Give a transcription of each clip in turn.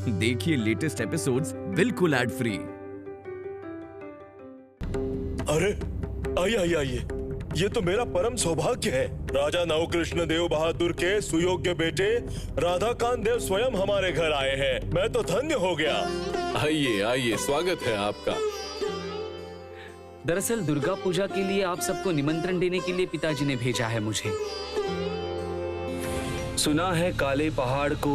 देखिए latest episodes बिल्कुल ad free. अरे आइए आइए आइए, ये तो मेरा परम सौभाग्य है। राजा नवकृष्ण देव बहादुर के सुयोग्य बेटे राधाकांत देव स्वयं हमारे घर आए हैं। मैं तो धन्य हो गया। आइए आइए, स्वागत है आपका। दरअसल दुर्गा पूजा के लिए आप सबको निमंत्रण देने के लिए पिताजी ने भेजा है मुझे। सुना है काले पहाड़ को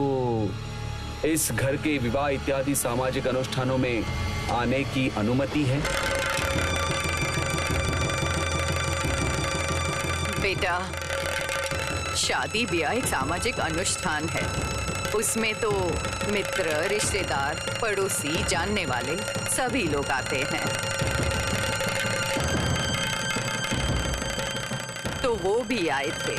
इस घर के विवाह इत्यादि सामाजिक अनुष्ठानों में आने की अनुमति है। बेटा, शादी ब्याह एक सामाजिक अनुष्ठान है। उसमें तो मित्र, रिश्तेदार, पड़ोसी, जानने वाले सभी लोग आते हैं। तो वो भी आए थे।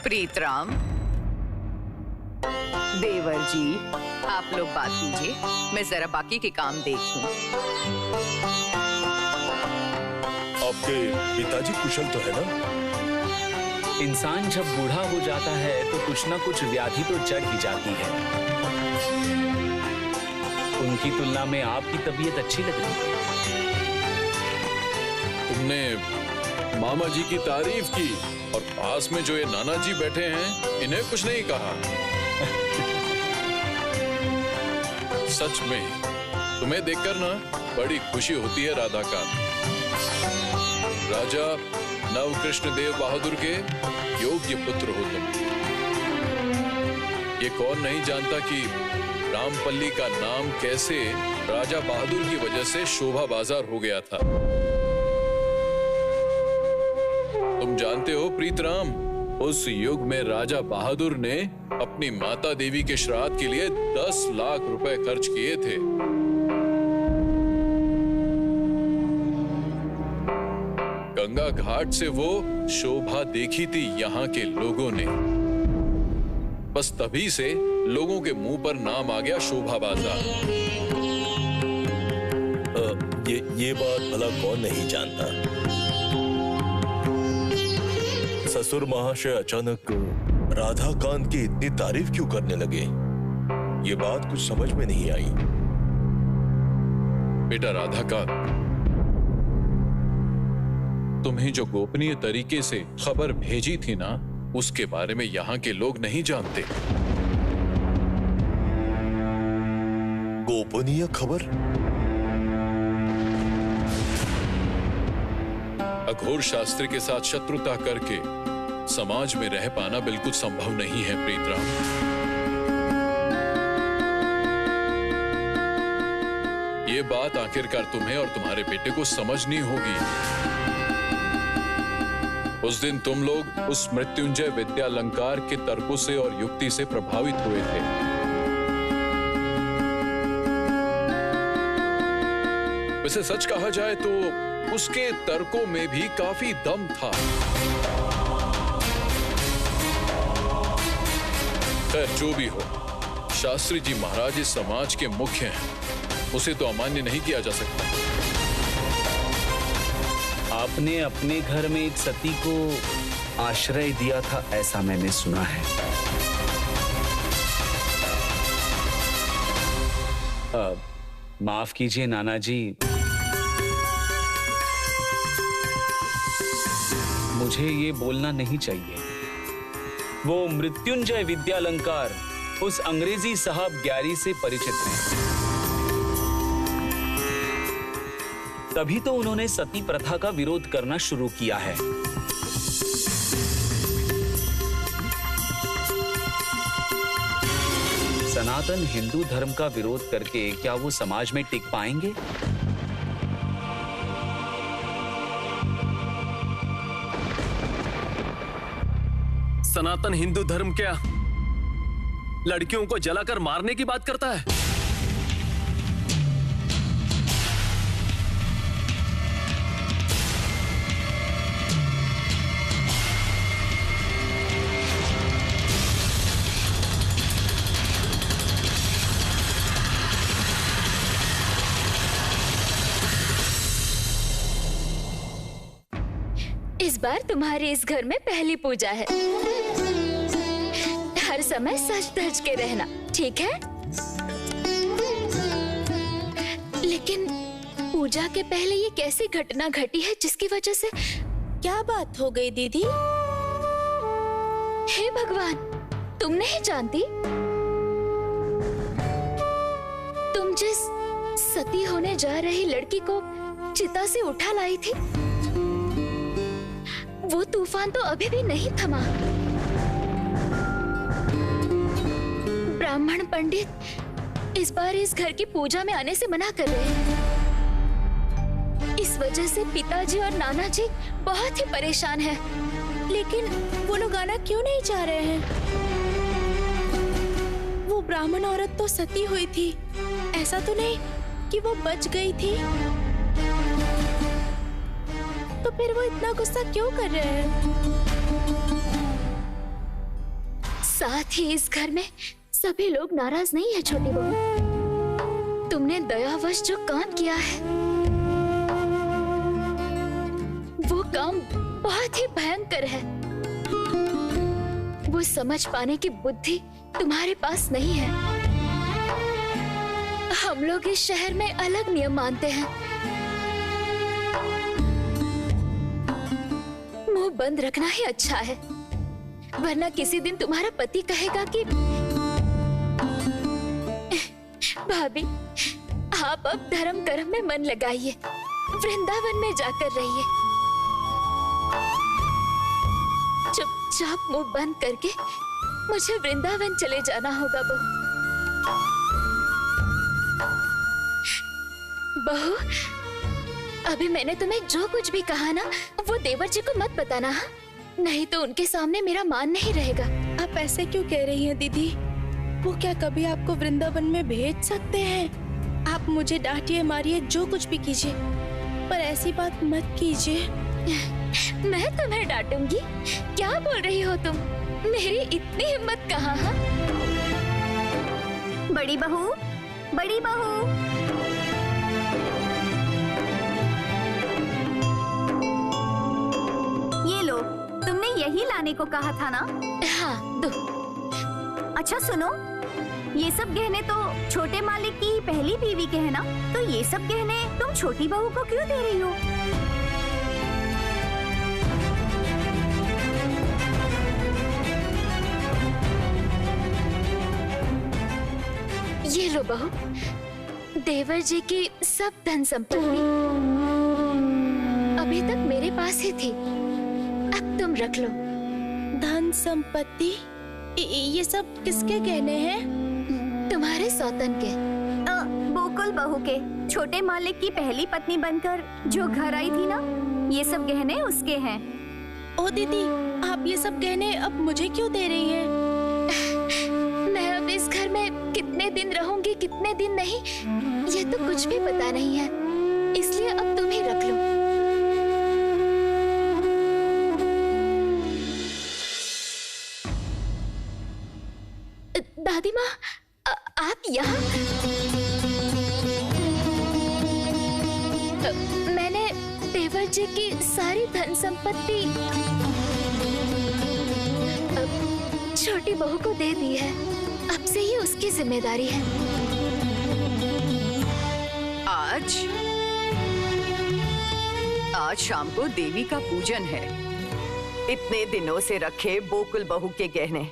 प्रीतराम, देवर जी, आप लोग बात कीजिए, मैं जरा बाकी के काम देख लूं। आपके पिताजी कुशल तो है ना? इंसान जब बूढ़ा हो जाता है तो कुछ ना कुछ व्याधि तो चढ़ ही जाती है। उनकी तुलना में आपकी तबीयत अच्छी लग रही है। तुमने मामा जी की तारीफ की और पास में जो ये नाना जी बैठे हैं इन्हें कुछ नहीं कहा। सच में तुम्हें देखकर ना बड़ी खुशी होती है राधाकांत। राजा नवकृष्ण देव बहादुर के योग्य पुत्र हो तुम। ये कौन नहीं जानता कि रामपल्ली का नाम कैसे राजा बहादुर की वजह से शोभा बाजार हो गया था। तुम जानते हो प्रीतराम, उस युग में राजा बहादुर ने अपनी माता देवी के श्राद्ध के लिए 10 लाख रुपए खर्च किए थे। गंगा घाट से वो शोभा देखी थी यहाँ के लोगों ने। बस तभी से लोगों के मुंह पर नाम आ गया शोभा बाजार। ये बात भला कौन नहीं जानता। ससुर महाशय अचानक राधाकांत की इतनी तारीफ क्यों करने लगे, ये बात कुछ समझ में नहीं आई। बेटा राधाकांत, तुम्हें जो गोपनीय तरीके से खबर भेजी थी ना, उसके बारे में यहाँ के लोग नहीं जानते। गोपनीय खबर? अघोर शास्त्री के साथ शत्रुता करके समाज में रह पाना बिल्कुल संभव नहीं है प्रीतराम। ये बात आखिरकार तुम्हें और तुम्हारे बेटे को समझनी होगी। उस दिन तुम लोग उस मृत्युंजय विद्यालंकार के तर्कों से और युक्ति से प्रभावित हुए थे। वैसे सच कहा जाए तो उसके तर्कों में भी काफी दम था। खैर जो भी हो, शास्त्री जी महाराज इस समाज के मुख्य हैं, उसे तो अमान्य नहीं किया जा सकता। आपने अपने घर में एक सती को आश्रय दिया था, ऐसा मैंने सुना है। माफ कीजिए नाना जी, मुझे ये बोलना नहीं चाहिए। वो मृत्युंजय विद्यालंकार उस अंग्रेजी साहब ग्यारी से परिचित हैं। तभी तो उन्होंने सती प्रथा का विरोध करना शुरू किया है। सनातन हिंदू धर्म का विरोध करके क्या वो समाज में टिक पाएंगे? सनातन हिंदू धर्म क्या लड़कियों को जलाकर मारने की बात करता है? इस बार तुम्हारे इस घर में पहली पूजा है। हर समय सच धज के रहना, ठीक है? लेकिन पूजा के पहले ये कैसी घटना घटी है जिसकी वजह से? क्या बात हो गई दीदी? हे भगवान, तुम नहीं जानती? तुम जिस सती होने जा रही लड़की को चिता से उठा लाई थी, वो तूफान तो अभी भी नहीं थमा। ब्राह्मण पंडित इस बार इस घर की पूजा में आने से मना कर रहे हैं। इस वजह से पिताजी और नाना जी बहुत ही परेशान हैं। लेकिन वो लोग आना क्यों नहीं चाह रहे हैं? वो ब्राह्मण औरत तो सती हुई थी, ऐसा तो नहीं कि वो बच गई थी। तो फिर वो इतना गुस्सा क्यों कर रहे हैं? साथ ही इस घर में सभी लोग नाराज नहीं है छोटी बहू। तुमने दयावश जो काम किया है, वो काम बहुत ही भयंकर है। वो समझ पाने की बुद्धि तुम्हारे पास नहीं है। हम लोग इस शहर में अलग नियम मानते हैं। मुंह बंद रखना ही अच्छा है, वरना किसी दिन तुम्हारा पति कहेगा कि भाभी, आप अब धर्म कर्म में मन लगाइए, वृंदावन में जाकर रहिए। चुपचाप मुंह बंद करके मुझे वृंदावन चले जाना होगा बहू। अभी मैंने तुम्हें जो कुछ भी कहा ना, वो देवर जी को मत बताना, हाँ? नहीं तो उनके सामने मेरा मान नहीं रहेगा। आप ऐसे क्यों कह रही हैं दीदी? वो क्या कभी आपको वृंदावन में भेज सकते हैं? आप मुझे डांटिए मारिए, जो कुछ भी कीजिए, पर ऐसी बात मत कीजिए। मैं तुम्हें डांटूंगी? क्या बोल रही हो तुम? मेरी इतनी हिम्मत कहाँ है? बड़ी बहू, बड़ी बहू, ये लो, तुमने यही लाने को कहा था ना? हाँ, दो। अच्छा सुनो, ये सब गहने तो छोटे मालिक की पहली बीवी के हैं ना? तो ये सब गहने तुम छोटी बहू को क्यों दे रही हो? ये लो बहू, देवर जी की सब धन संपत्ति अभी तक मेरे पास ही थी, अब तुम रख लो। धन संपत्ति? ये सब किसके गहने हैं? तुम्हारे सौतन के। बोकुल बहू के। छोटे मालिक की पहली पत्नी बनकर जो घर आई थी ना, ये सब गहने उसके हैं। ओ दीदी, आप ये सब गहने अब मुझे क्यों दे रही हैं? मैं अब इस घर में कितने दिन रहूंगी, कितने दिन नहीं, ये तो कुछ भी पता नहीं है, इसलिए अब तुम ही रख लो। दादी माँ, आप यहाँ? मैंने देवर जी की सारी धन संपत्ति छोटी बहू को दे दी है। अब से ये उसकी जिम्मेदारी है। आज शाम को देवी का पूजन है। इतने दिनों से रखे बोकुल बहू के गहने,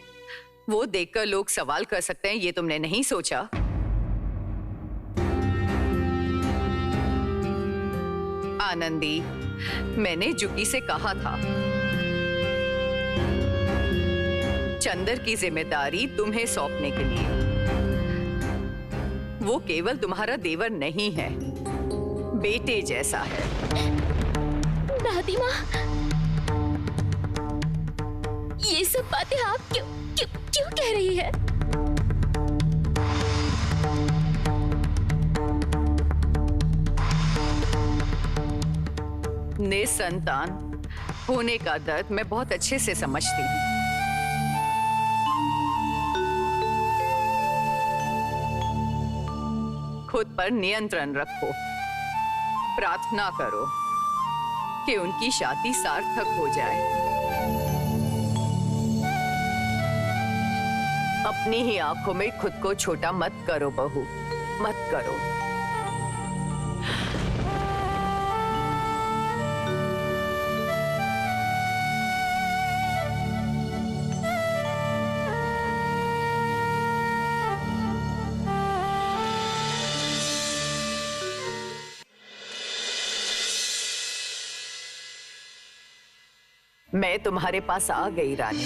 वो देखकर लोग सवाल कर सकते हैं, ये तुमने नहीं सोचा? आनंदी, मैंने जुकी से कहा था, चंदर की जिम्मेदारी तुम्हें सौंपने के लिए। वो केवल तुम्हारा देवर नहीं है, बेटे जैसा है। दादी माँ, ये सब बातें आप क्यों कह रही है? निसंतान होने का दर्द मैं बहुत अच्छे से समझती हूँ। खुद पर नियंत्रण रखो, प्रार्थना करो, कि उनकी शादी सार्थक हो जाए। अपनी ही आंखों में खुद को छोटा मत करो बहू, मत करो। मैं तुम्हारे पास आ गई रानी।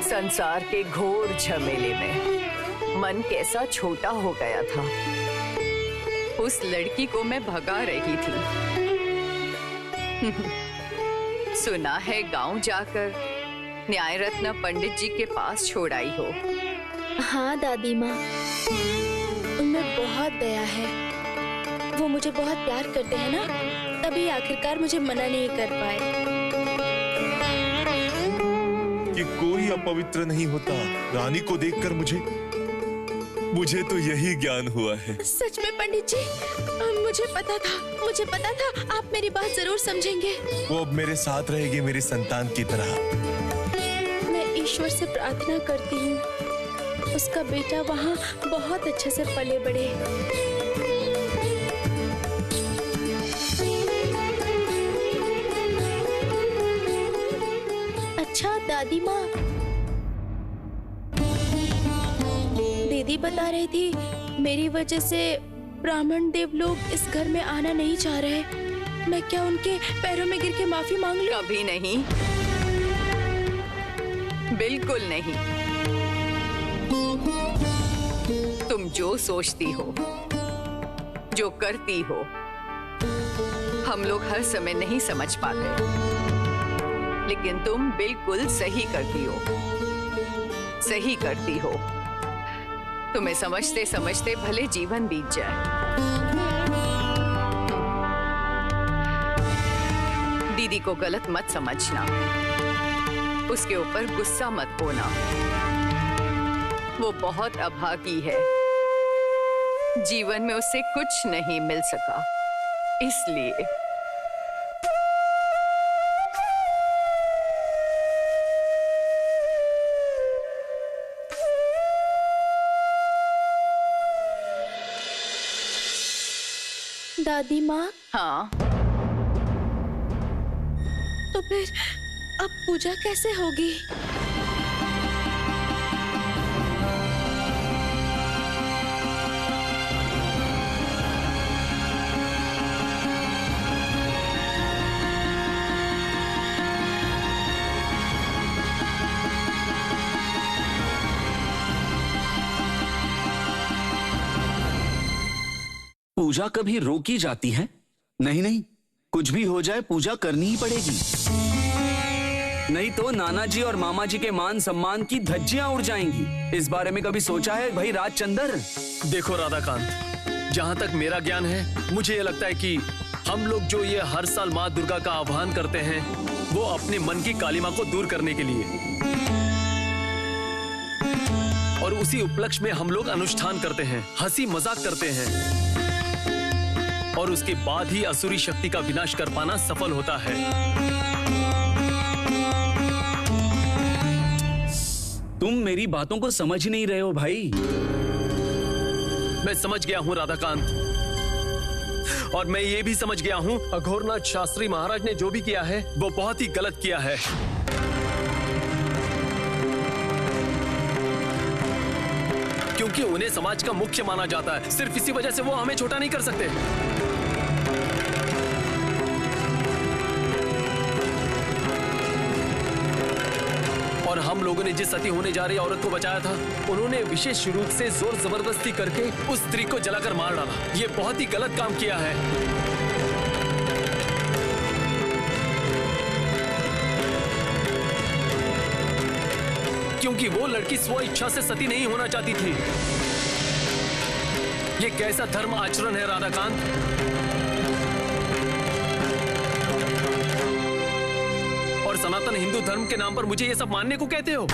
संसार के घोर झमेले में मन कैसा छोटा हो गया था। उस लड़की को मैं भगा रही थी। सुना है गांव जाकर न्याय रत्न पंडित जी के पास छोड़ आई हो। हाँ दादी माँ, उनमें बहुत दया है। वो मुझे बहुत प्यार करते हैं ना, तभी आखिरकार मुझे मना नहीं कर पाए। कि कोई अपवित्र नहीं होता। रानी को देखकर मुझे तो यही ज्ञान हुआ है। सच में पंडित जी, मुझे पता था आप मेरी बात जरूर समझेंगे। वो अब मेरे साथ रहेगी, मेरी संतान की तरह। मैं ईश्वर से प्रार्थना करती हूँ उसका बेटा वहाँ बहुत अच्छे से पले बढ़े। अच्छा दादी माँ, दीदी बता रही थी मेरी वजह से ब्राह्मण देव लोग इस घर में आना नहीं चाह रहे। मैं क्या उनके पैरों में गिर के माफी मांग लूं? कभी नहीं, बिल्कुल नहीं। तुम जो सोचती हो, जो करती हो, हम लोग हर समय नहीं समझ पाते, लेकिन तुम बिल्कुल सही करती हो, सही करती हो। तुम्हें समझते समझते भले जीवन बीत जाए। दीदी को गलत मत समझना, उसके ऊपर गुस्सा मत होना। वो बहुत अभागी है, जीवन में उसे कुछ नहीं मिल सका, इसलिए। दादी माँ, हाँ, तो फिर अब पूजा कैसे होगी? पूजा कभी रोकी जाती है? नहीं नहीं, कुछ भी हो जाए पूजा करनी ही पड़ेगी, नहीं तो नाना जी और मामा जी के मान सम्मान की धज्जियां उड़ जाएंगी। इस बारे में कभी सोचा है भाई राजचंद्र? देखो राधाकांत, जहाँ तक मेरा ज्ञान है, मुझे ये लगता है कि हम लोग जो ये हर साल माँ दुर्गा का आह्वान करते हैं, वो अपने मन की कालिमा को दूर करने के लिए, और उसी उपलक्ष्य में हम लोग अनुष्ठान करते हैं, हंसी मजाक करते हैं, और उसके बाद ही असुरी शक्ति का विनाश कर पाना सफल होता है। तुम मेरी बातों को समझ नहीं रहे हो भाई। मैं समझ गया हूं राधाकांत, और मैं ये भी समझ गया हूं अघोरनाथ शास्त्री महाराज ने जो भी किया है वो बहुत ही गलत किया है। क्योंकि उन्हें समाज का मुख्य माना जाता है, सिर्फ इसी वजह से वो हमें छोटा नहीं कर सकते। और हम लोगों ने जिस सती होने जा रही औरत को बचाया था, उन्होंने विशेष रूप से जोर जबरदस्ती करके उस स्त्री को जलाकर मार डाला। ये बहुत ही गलत काम किया है। क्योंकि वो लड़की स्व इच्छा से सती नहीं होना चाहती थी। ये कैसा धर्म आचरण है राधाकांत? और सनातन हिंदू धर्म के नाम पर मुझे ये सब मानने को कहते हो?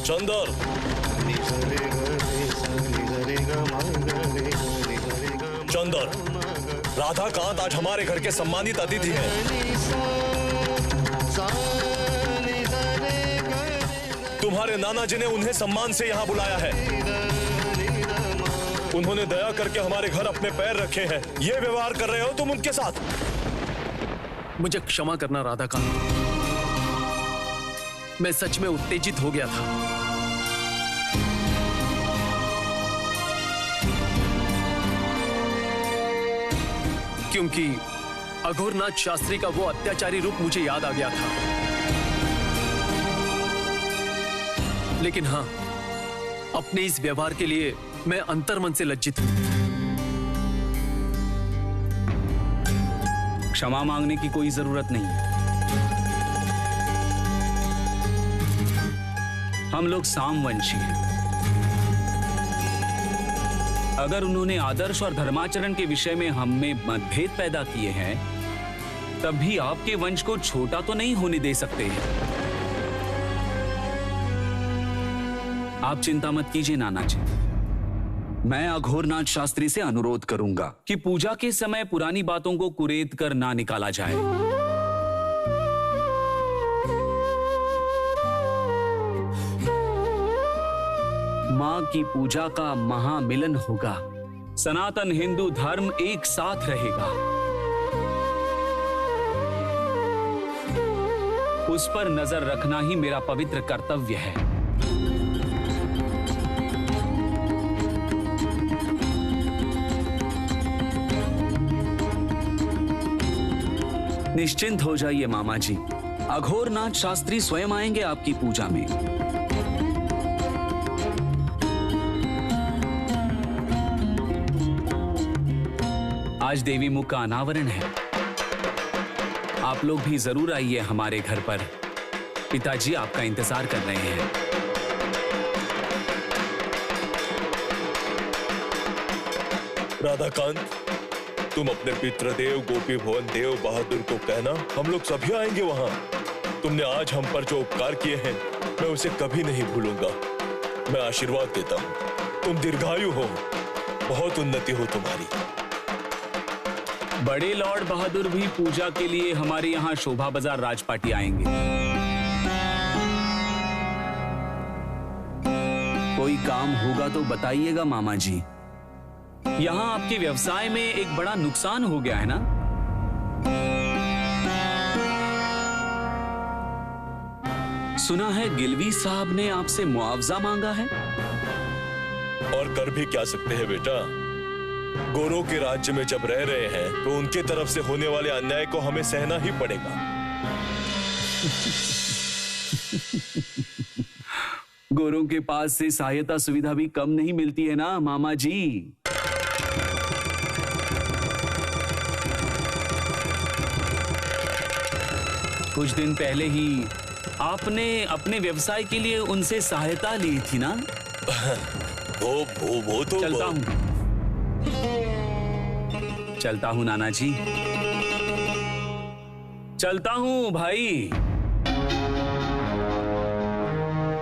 चंदर, चंदर, राधाकांत आज हमारे घर के सम्मानित अतिथि हैं। तुम्हारे नाना जी ने उन्हें सम्मान से यहाँ बुलाया है। उन्होंने दया करके हमारे घर अपने पैर रखे हैं। ये व्यवहार कर रहे हो तुम उनके साथ। मुझे क्षमा करना राधाकांत, मैं सच में उत्तेजित हो गया था। क्योंकि अघोरनाथ शास्त्री का वो अत्याचारी रूप मुझे याद आ गया था। लेकिन हाँ, अपने इस व्यवहार के लिए मैं अंतर्मन से लज्जित हूं। क्षमा मांगने की कोई जरूरत नहीं है। हम लोग सामवंशी हैं। अगर उन्होंने आदर्श और धर्माचरण के विषय में हम में मतभेद पैदा किए हैं, तब भी आपके वंश को छोटा तो नहीं होने दे सकते। आप चिंता मत कीजिए नाना जी। मैं अघोरनाथ शास्त्री से अनुरोध करूंगा कि पूजा के समय पुरानी बातों को कुरेद कर ना निकाला जाए। मां की पूजा का महामिलन होगा। सनातन हिंदू धर्म एक साथ रहेगा। उस पर नजर रखना ही मेरा पवित्र कर्तव्य है। निश्चिंत हो जाइए मामा जी, अघोरनाथ शास्त्री स्वयं आएंगे आपकी पूजा में। आज देवी मुख का अनावरण है। आप लोग भी जरूर आइए हमारे घर पर। पिताजी आपका इंतजार कर रहे हैं। राधाकांत, तुम अपने पितृदेव गोपी भुवन देव बहादुर को कहना, हम लोग सभी आएंगे वहां। तुमने आज हम पर जो उपकार किए हैं, मैं उसे कभी नहीं भूलूंगा। मैं आशीर्वाद देता हूं, तुम दीर्घायु हो, बहुत उन्नति हो तुम्हारी। बड़े लॉर्ड बहादुर भी पूजा के लिए हमारे यहाँ शोभा बाजार राजपाटी आएंगे। कोई काम होगा तो बताइएगा मामा जी। यहाँ आपके व्यवसाय में एक बड़ा नुकसान हो गया है ना? सुना है गिलवी साहब ने आपसे मुआवजा मांगा है। और कर भी क्या सकते हैं बेटा, गोरों के राज्य में जब रह रहे हैं तो उनके तरफ से होने वाले अन्याय को हमें सहना ही पड़ेगा। गोरों के पास से सहायता सुविधा भी कम नहीं मिलती है ना मामा जी। कुछ दिन पहले ही आपने अपने व्यवसाय के लिए उनसे सहायता ली थी ना? वो तो चलता हूं नाना जी, चलता हूं भाई।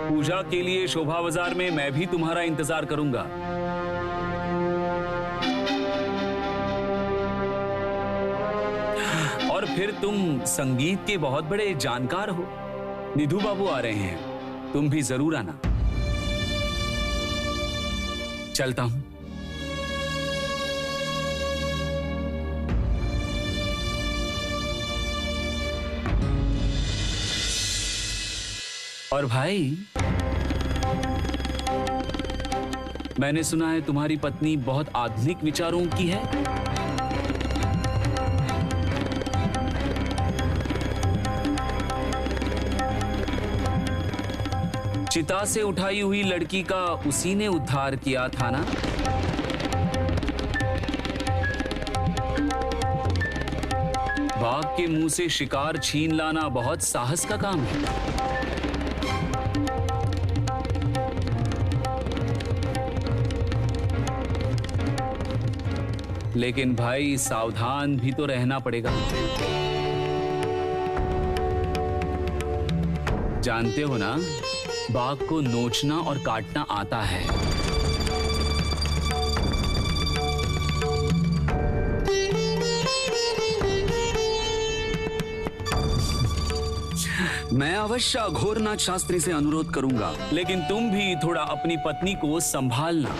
पूजा के लिए शोभा बाजार में मैं भी तुम्हारा इंतजार करूंगा। और फिर तुम संगीत के बहुत बड़े जानकार हो। निधु बाबू आ रहे हैं, तुम भी जरूर आना। चलता हूं। और भाई, मैंने सुना है तुम्हारी पत्नी बहुत आधुनिक विचारों की है। चिता से उठाई हुई लड़की का उसी ने उद्धार किया था ना? बाघ के मुंह से शिकार छीन लाना बहुत साहस का काम है। लेकिन भाई सावधान भी तो रहना पड़ेगा। जानते हो ना, बाघ को नोचना और काटना आता है। मैं अवश्य अघोरनाथ शास्त्री से अनुरोध करूंगा, लेकिन तुम भी थोड़ा अपनी पत्नी को संभालना।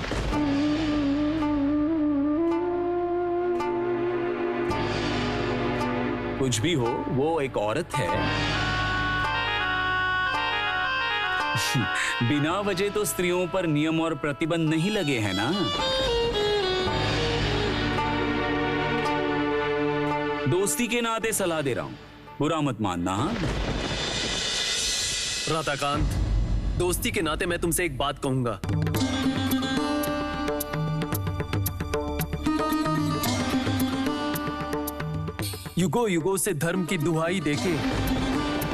कुछ भी हो, वो एक औरत है। बिना वजह तो स्त्रियों पर नियम और प्रतिबंध नहीं लगे हैं ना। दोस्ती के नाते सलाह दे रहा हूं, बुरा मत मानना। राधाकांत, दोस्ती के नाते मैं तुमसे एक बात कहूंगा। युगों युगों से धर्म की दुहाई देके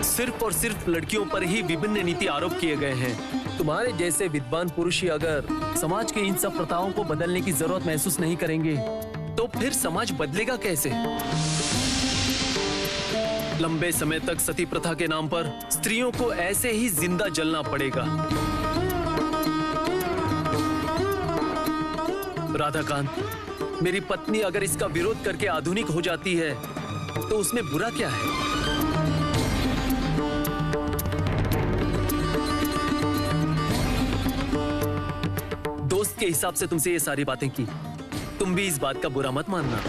सिर्फ और सिर्फ लड़कियों पर ही विभिन्न नीति आरोप किए गए हैं। तुम्हारे जैसे विद्वान पुरुष ही अगर समाज के इन सब प्रथाओं को बदलने की जरूरत महसूस नहीं करेंगे तो फिर समाज बदलेगा कैसे? लंबे समय तक सती प्रथा के नाम पर स्त्रियों को ऐसे ही जिंदा जलना पड़ेगा। राधाकांत, मेरी पत्नी अगर इसका विरोध करके आधुनिक हो जाती है तो उसमें बुरा क्या है? दोस्त के हिसाब से तुमसे ये सारी बातें की, तुम भी इस बात का बुरा मत मानना।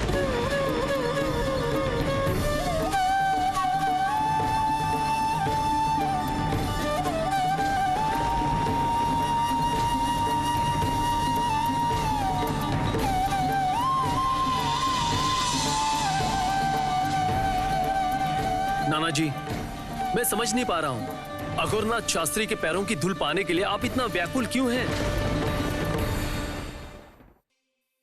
नाना जी, मैं समझ नहीं पा रहा हूं, अघोरनाथ शास्त्री के पैरों की धूल पाने के लिए आप इतना व्याकुल क्यों हैं?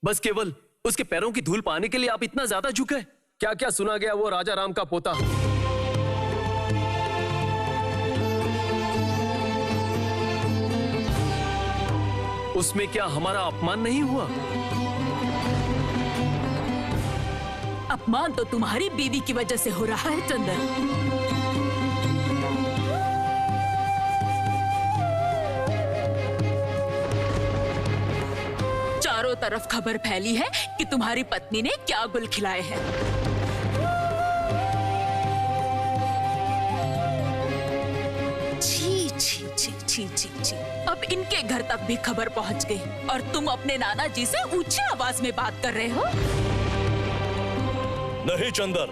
बस केवल उसके पैरों की धूल पाने के लिए आप इतना ज्यादा झुके? क्या क्या सुना गया वो राजा राम का पोता? उसमें क्या हमारा अपमान नहीं हुआ? अपमान तो तुम्हारी बीवी की वजह से हो रहा है चंदन। चारों तरफ खबर फैली है कि तुम्हारी पत्नी ने क्या गुल खिलाए हैं। छी छी छी छी छी छी। अब इनके घर तक भी खबर पहुंच गई और तुम अपने नाना जी से ऊंची आवाज में बात कर रहे हो। नहीं चंदर,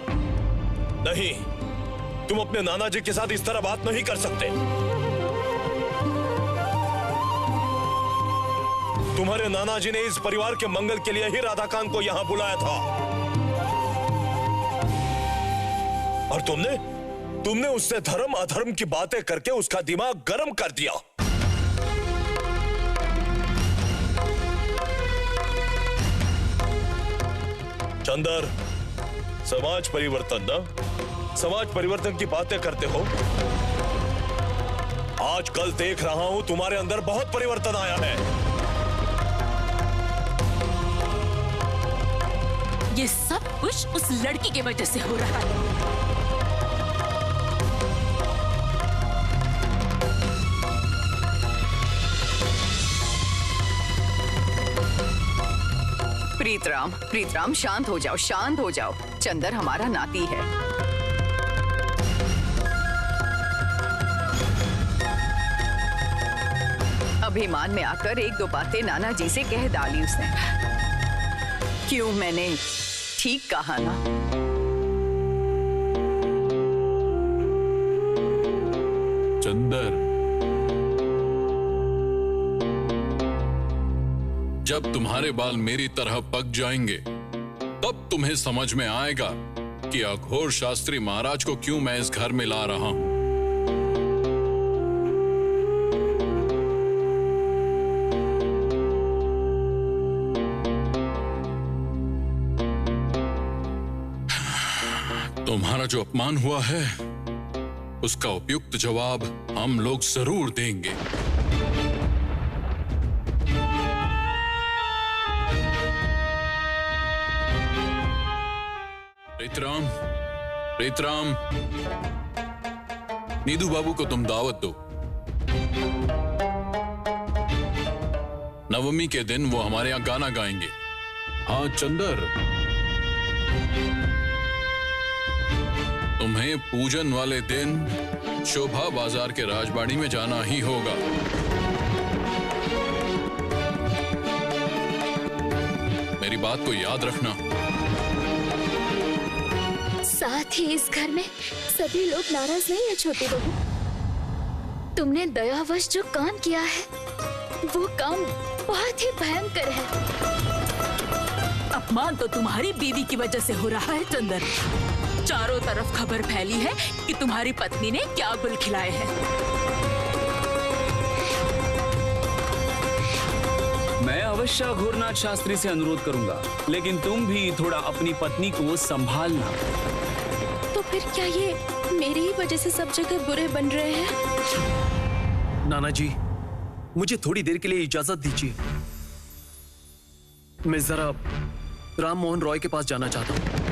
नहीं, तुम अपने नाना जी के साथ इस तरह बात नहीं कर सकते। तुम्हारे नाना जी ने इस परिवार के मंगल के लिए ही राधाकांत को यहां बुलाया था और तुमने उससे धर्म अधर्म की बातें करके उसका दिमाग गर्म कर दिया। चंदर, समाज परिवर्तन ना, समाज परिवर्तन की बातें करते हो। आजकल देख रहा हूं तुम्हारे अंदर बहुत परिवर्तन आया है। ये सब कुछ उस लड़की की वजह से हो रहा है। प्रीतराम, शांत हो जाओ, शांत हो जाओ। चंदर हमारा नाती है। अभिमान में आकर एक दो बातें नाना जी से कह डाली उसने। क्यों, मैंने ठीक कहा ना? चंदर, जब तुम्हारे बाल मेरी तरह पक जाएंगे तब तुम्हें समझ में आएगा कि अघोर शास्त्री महाराज को क्यों मैं इस घर में ला रहा हूं। तुम्हारा जो अपमान हुआ है उसका उपयुक्त जवाब हम लोग जरूर देंगे। प्रीतराम, नीदू बाबू को तुम दावत दो। नवमी के दिन वो हमारे यहाँ गाना गाएंगे। हाँ चंदर, तुम्हें पूजन वाले दिन शोभा बाजार के राजबाड़ी में जाना ही होगा। मेरी बात को याद रखना। साथ ही इस घर में सभी लोग नाराज नहीं है छोटी बहू। तुमने दयावश जो काम किया है वो काम बहुत ही भयंकर है। अपमान तो तुम्हारी बीवी की वजह से हो रहा है चंदन। चारों तरफ खबर फैली है कि तुम्हारी पत्नी ने क्या गुल खिलाए हैं। मैं अवश्य घोरनाथ शास्त्री से अनुरोध करूंगा, लेकिन तुम भी थोड़ा अपनी पत्नी को संभालना। तो फिर क्या ये मेरी ही वजह से सब जगह बुरे बन रहे हैं? नाना जी, मुझे थोड़ी देर के लिए इजाजत दीजिए। मैं जरा राम मोहन रॉय के पास जाना चाहता हूँ।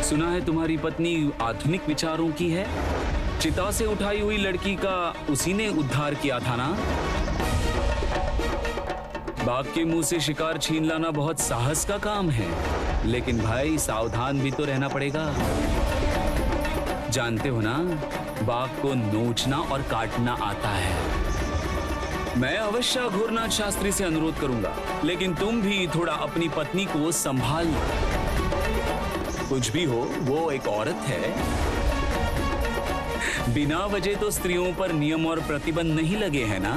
सुना है तुम्हारी पत्नी आधुनिक विचारों की है। चिता से उठाई हुई लड़की का उसी ने उद्धार किया था ना। बाघ के मुंह से शिकार छीन लाना बहुत साहस का काम है, लेकिन भाई सावधान भी तो रहना पड़ेगा। जानते हो ना, बाघ को नोचना और काटना आता है। मैं अवश्य घोरनाथ शास्त्री से अनुरोध करूंगा, लेकिन तुम भी थोड़ा अपनी पत्नी को संभालना। कुछ भी हो, वो एक औरत है। बिना वजह तो स्त्रियों पर नियम और प्रतिबंध नहीं लगे हैं ना।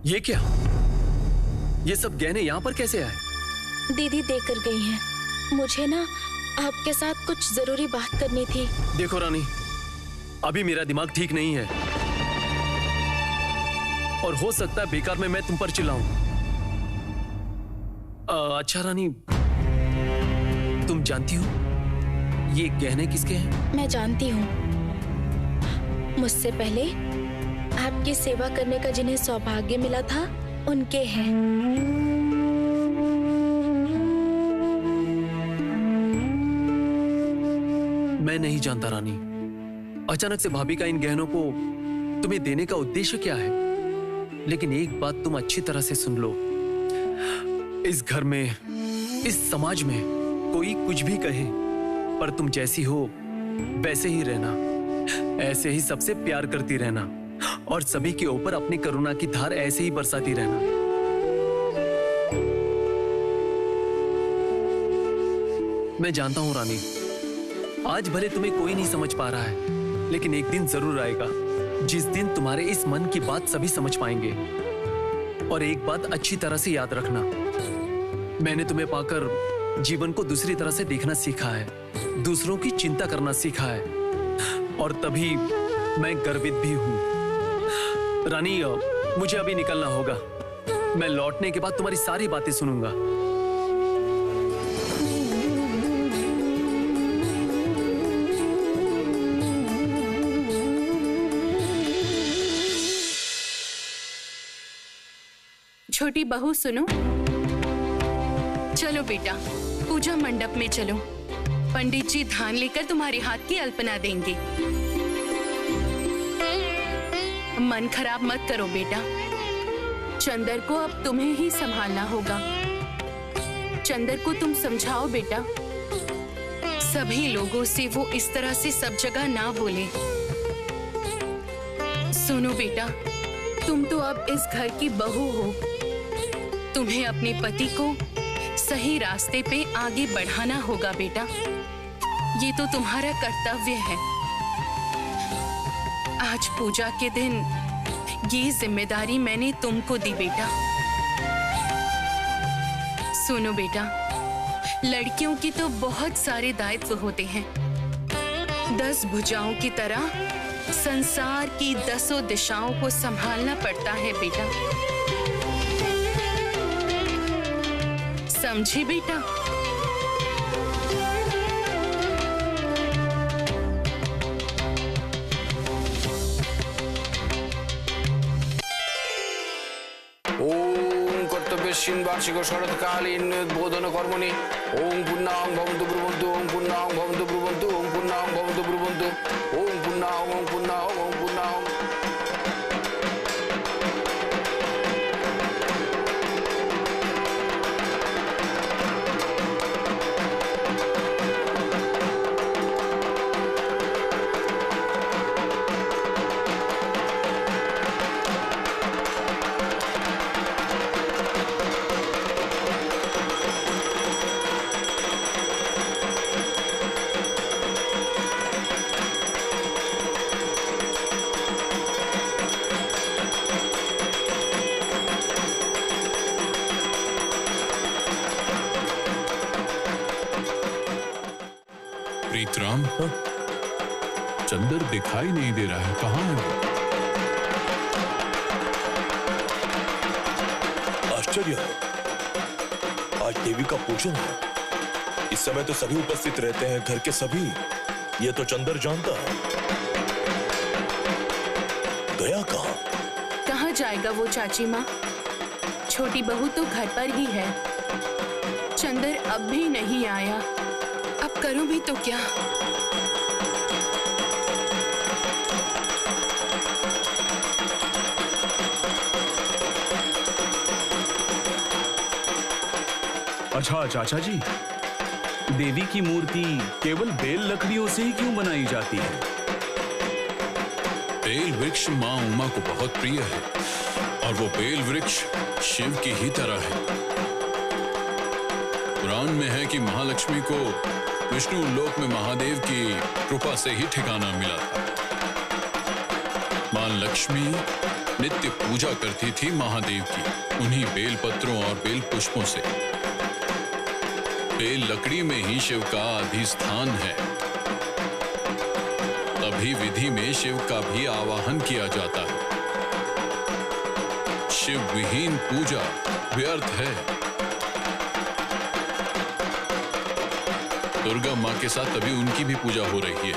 ये क्या? ये सब गहने यहाँ पर कैसे आए? दीदी देकर गई हैं। मुझे ना आपके साथ कुछ जरूरी बात करनी थी। देखो रानी, अभी मेरा दिमाग ठीक नहीं है और हो सकता है बेकार में मैं तुम पर चिल्लाऊं। अच्छा रानी, तुम जानती हो ये गहने किसके हैं? मैं जानती हूँ। मुझसे पहले आपकी सेवा करने का जिन्हें सौभाग्य मिला था, उनके हैं। मैं नहीं जानता रानी, अचानक से भाभी का इन गहनों को तुम्हें देने का उद्देश्य क्या है। लेकिन एक बात तुम अच्छी तरह से सुन लो, इस घर में, इस समाज में कोई कुछ भी कहे, पर तुम जैसी हो वैसे ही रहना। ऐसे ही सबसे प्यार करती रहना और सभी के ऊपर अपनी करुणा की धार ऐसे ही बरसाती रहना। मैं जानता हूं रानी, आज भले तुम्हें कोई नहीं समझ पा रहा है, लेकिन एक दिन जरूर आएगा जिस दिन तुम्हारे इस मन की बात सभी समझ पाएंगे। और एक बात अच्छी तरह से याद रखना, मैंने तुम्हें पाकर जीवन को दूसरी तरह से देखना सीखा है, दूसरों की चिंता करना सीखा है, और तभी मैं गर्वित भी हूं। रानी, मुझे अभी निकलना होगा। मैं लौटने के बाद तुम्हारी सारी बातें सुनूंगा। छोटी बहू सुनो, चलो बेटा पूजा मंडप में चलो। पंडित जी धान लेकर तुम्हारे हाथ की अल्पना देंगे। मन खराब मत करो बेटा, चंदर को अब तुम्हें ही संभालना होगा। चंदर को तुम समझाओ बेटा, सभी लोगों से वो इस तरह से सब जगह ना बोले। सुनो बेटा, तुम तो अब इस घर की बहू हो, तुम्हें अपने पति को सही रास्ते पे आगे बढ़ाना होगा बेटा। ये तो तुम्हारा कर्तव्य है। आज पूजा के दिन ये जिम्मेदारी मैंने तुमको दी बेटा। सुनो बेटा, लड़कियों की तो बहुत सारे दायित्व होते हैं। 10 भुजाओं की तरह संसार की 10 दिशाओं को संभालना पड़ता है बेटा। समझी बेटा? कर्तव्यस्मिन् वार्षिक शरत्कालीन उद्बोधन कर्मणि ओम पुण्णां भवन्तु ब्रुवन्तु ओम पुण्णां भवन्तु ब्रुवन्तु ओम पुण्णां भवन्तु ब्रुवन्तु ओम पुण्णां ओम पुण्णां ओम पुण्णां। प्रीतराम, चंदर दिखाई नहीं दे रहा है, कहाँ है वो? आश्चर्य है, आज देवी का पूजन है। इस समय तो सभी उपस्थित रहते हैं, घर के सभी। ये तो चंदर जानता है। गया कहाँ? कहाँ जाएगा वो चाची माँ? छोटी बहू तो घर पर ही है। चंदर अब भी नहीं आया। अब करूं भी तो क्या? अच्छा चाचा जी, देवी की मूर्ति केवल बेल लकड़ियों से ही क्यों बनाई जाती है? बेल वृक्ष माँ उमा को बहुत प्रिय है और वो बेल वृक्ष शिव की ही तरह है। पुराण में है कि महालक्ष्मी को विष्णु लोक में महादेव की कृपा से ही ठिकाना मिला था। मां लक्ष्मी नित्य पूजा करती थी महादेव की, उन्हीं बेल पत्रों और बेल पुष्पों से। बेल लकड़ी में ही शिव का अधिष्ठान है, तभी विधि में शिव का भी आवाहन किया जाता है। शिव विहीन पूजा व्यर्थ है। दुर्गा माँ के साथ तभी उनकी भी पूजा हो रही है।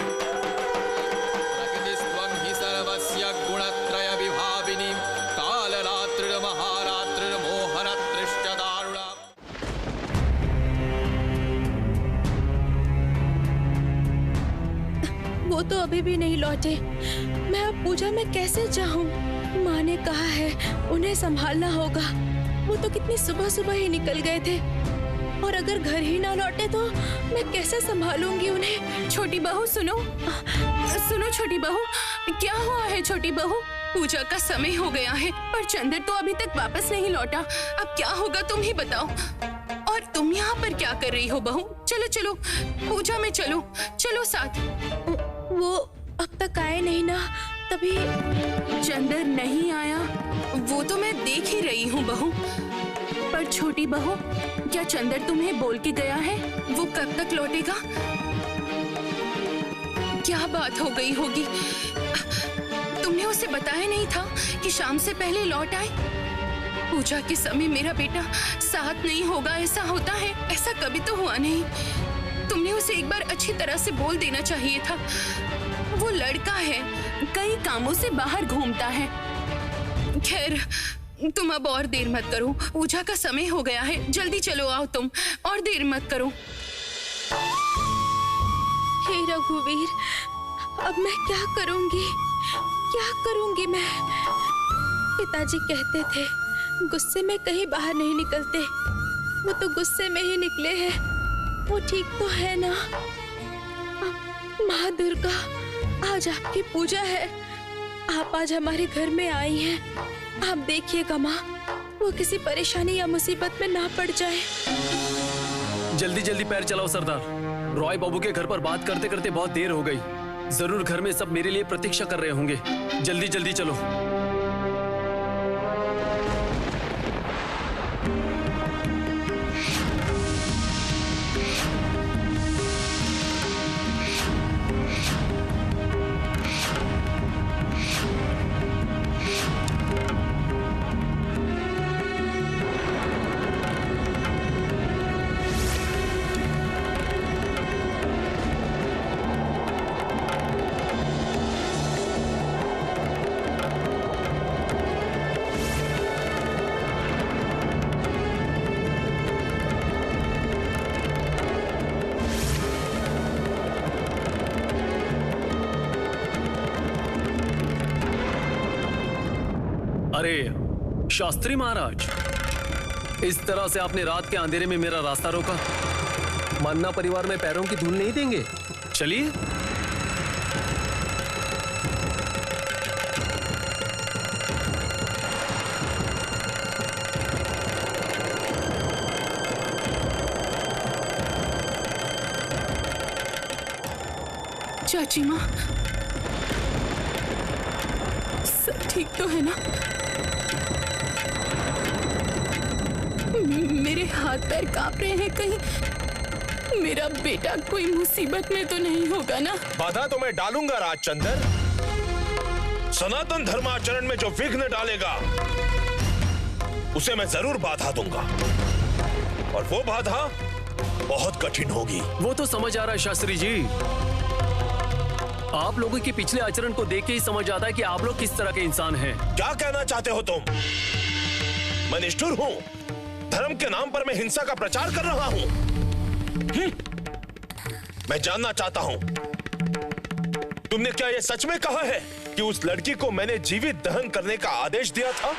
वो तो अभी भी नहीं लौटे। मैं अब पूजा में कैसे जाऊं? माँ ने कहा है उन्हें संभालना होगा। वो तो कितनी सुबह सुबह ही निकल गए थे, और अगर घर ही ना लौटे तो मैं कैसे संभालूंगी उन्हें? छोटी बहू सुनो, सुनो छोटी बहू, क्या हुआ है छोटी बहू? पूजा का समय हो गया है पर चंदर तो अभी तक वापस नहीं लौटा। अब क्या होगा तुम ही बताओ। और तुम यहाँ पर क्या कर रही हो बहू? चलो चलो पूजा में चलो, चलो साथ। वो अब तक आए नहीं ना, तभी चंदर नहीं आया वो तो मैं देख ही रही हूँ बहू। पर छोटी बहू, क्या चंदर तुम्हें बोल के गया है वो कब तक लौटेगा? क्या बात हो गई होगी? तुमने उसे बताया नहीं था कि शाम से पहले लौट आए? पूजा के समय मेरा बेटा साथ नहीं होगा, ऐसा होता है? ऐसा कभी तो हुआ नहीं। तुमने उसे एक बार अच्छी तरह से बोल देना चाहिए था। वो लड़का है, कई कामों से बाहर घूमता है। खैर तुम अब और देर मत करो, पूजा का समय हो गया है। जल्दी चलो आओ तुम, और देर मत करो। हे रघुवीर, अब मैं क्या करूंगी? क्या करूंगी मैं? पिताजी कहते थे गुस्से में कहीं बाहर नहीं निकलते। वो तो गुस्से में ही निकले हैं। वो ठीक तो है ना? माँ दुर्गा, आज आपकी पूजा है। आप आज हमारे घर में आई हैं। आप देखिएगा माँ, वो किसी परेशानी या मुसीबत में ना पड़ जाए। जल्दी जल्दी पैर चलाओ सरदार। रॉय बाबू के घर पर बात करते करते बहुत देर हो गई। जरूर घर में सब मेरे लिए प्रतीक्षा कर रहे होंगे। जल्दी जल्दी चलो। अरे शास्त्री महाराज, इस तरह से आपने रात के अंधेरे में मेरा रास्ता रोका। मन्ना परिवार में पैरों की धूल नहीं देंगे। चलिए। चाची माँ, सब ठीक तो है ना? मेरे हाथ पैर कांप रहे हैं, कहीं मेरा बेटा कोई मुसीबत में तो नहीं होगा ना? बाधा तो मैं डालूंगा राजचंद्र। सनातन धर्माचरण में जो विघ्न डालेगा उसे मैं जरूर बाधा दूंगा, और वो बाधा बहुत कठिन होगी। वो तो समझ आ रहा है शास्त्री जी। आप लोगों के पिछले आचरण को देख के ही समझ आता है कि आप लोग किस तरह के इंसान हैं। क्या कहना चाहते हो तुम? मैं निष्ठुर हूं? धर्म के नाम पर मैं हिंसा का प्रचार कर रहा हूं? मैं जानना चाहता हूं, तुमने क्या यह सच में कहा है कि उस लड़की को मैंने जीवित दहन करने का आदेश दिया था?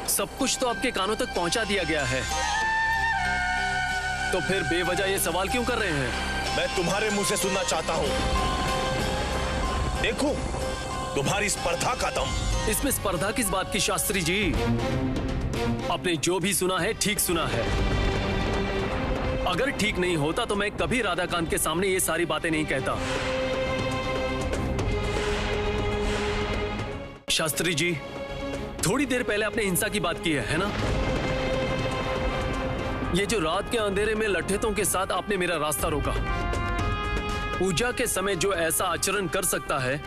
सब कुछ तो आपके कानों तक पहुंचा दिया गया है, तो फिर बेवजह ये सवाल क्यों कर रहे हैं? मैं तुम्हारे मुंह से सुनना चाहता हूं। देखो तुम्हारी स्पर्धा का दम। इसमें स्पर्धा किस बात की शास्त्री जी? आपने जो भी सुना है ठीक सुना है। अगर ठीक नहीं होता तो मैं कभी राधाकांत के सामने ये सारी बातें नहीं कहता। शास्त्री जी, थोड़ी देर पहले आपने हिंसा की बात की है ना? ये जो रात के अंधेरे में लठेतों के साथ आपने मेरा रास्ता रोका, पूजा के समय जो ऐसा आचरण कर सकता है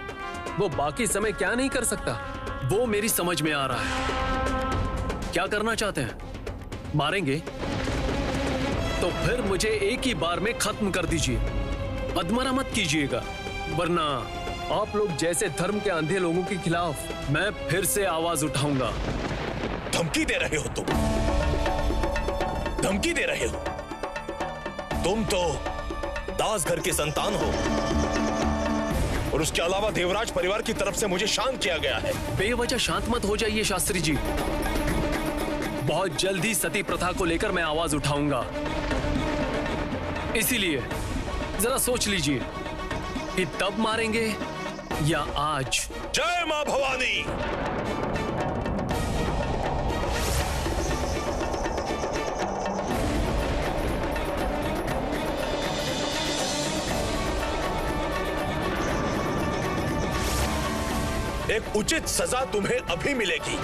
वो बाकी समय क्या नहीं कर सकता, वो मेरी समझ में आ रहा है। क्या करना चाहते हैं? मारेंगे तो फिर मुझे एक ही बार में खत्म कर दीजिए, अधमरा मत कीजिएगा, वरना आप लोग जैसे धर्म के अंधे लोगों के खिलाफ मैं फिर से आवाज उठाऊंगा। धमकी दे रहे हो तुम? धमकी दे रहे हो? तुम तो दास घर की संतान हो, और उसके अलावा देवराज परिवार की तरफ से मुझे शांत किया गया है। बेवजह शांत मत हो जाइए शास्त्री जी। बहुत जल्दी सती प्रथा को लेकर मैं आवाज उठाऊंगा, इसीलिए जरा सोच लीजिए कि तब मारेंगे या आज। जय मां भवानी। एक उचित सजा तुम्हें अभी मिलेगी।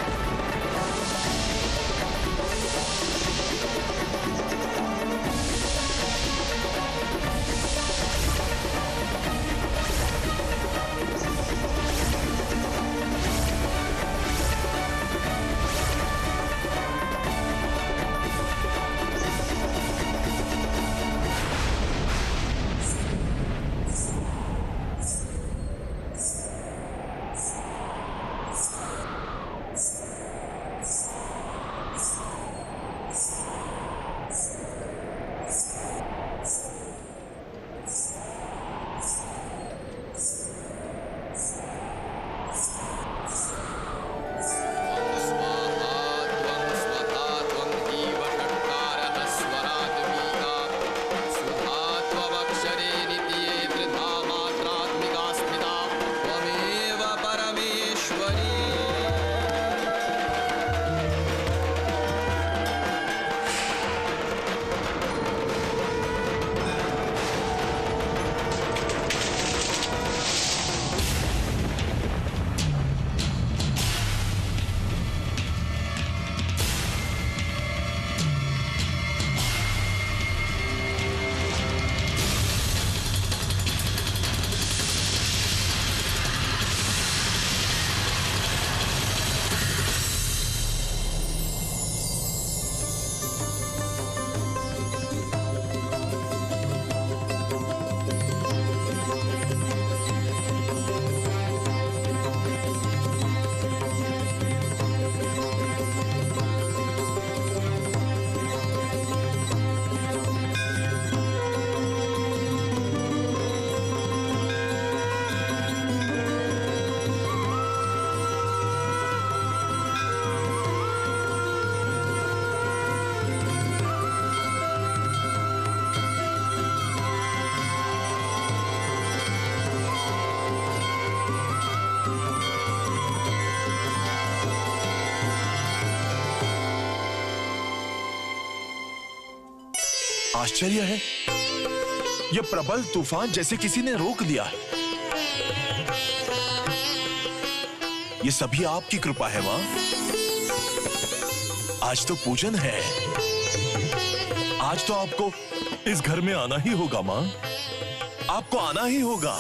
आश्चर्य है, यह प्रबल तूफान जैसे किसी ने रोक दिया है। ये सभी आपकी कृपा है मां। आज तो पूजन है, आज तो आपको इस घर में आना ही होगा मां, आपको आना ही होगा।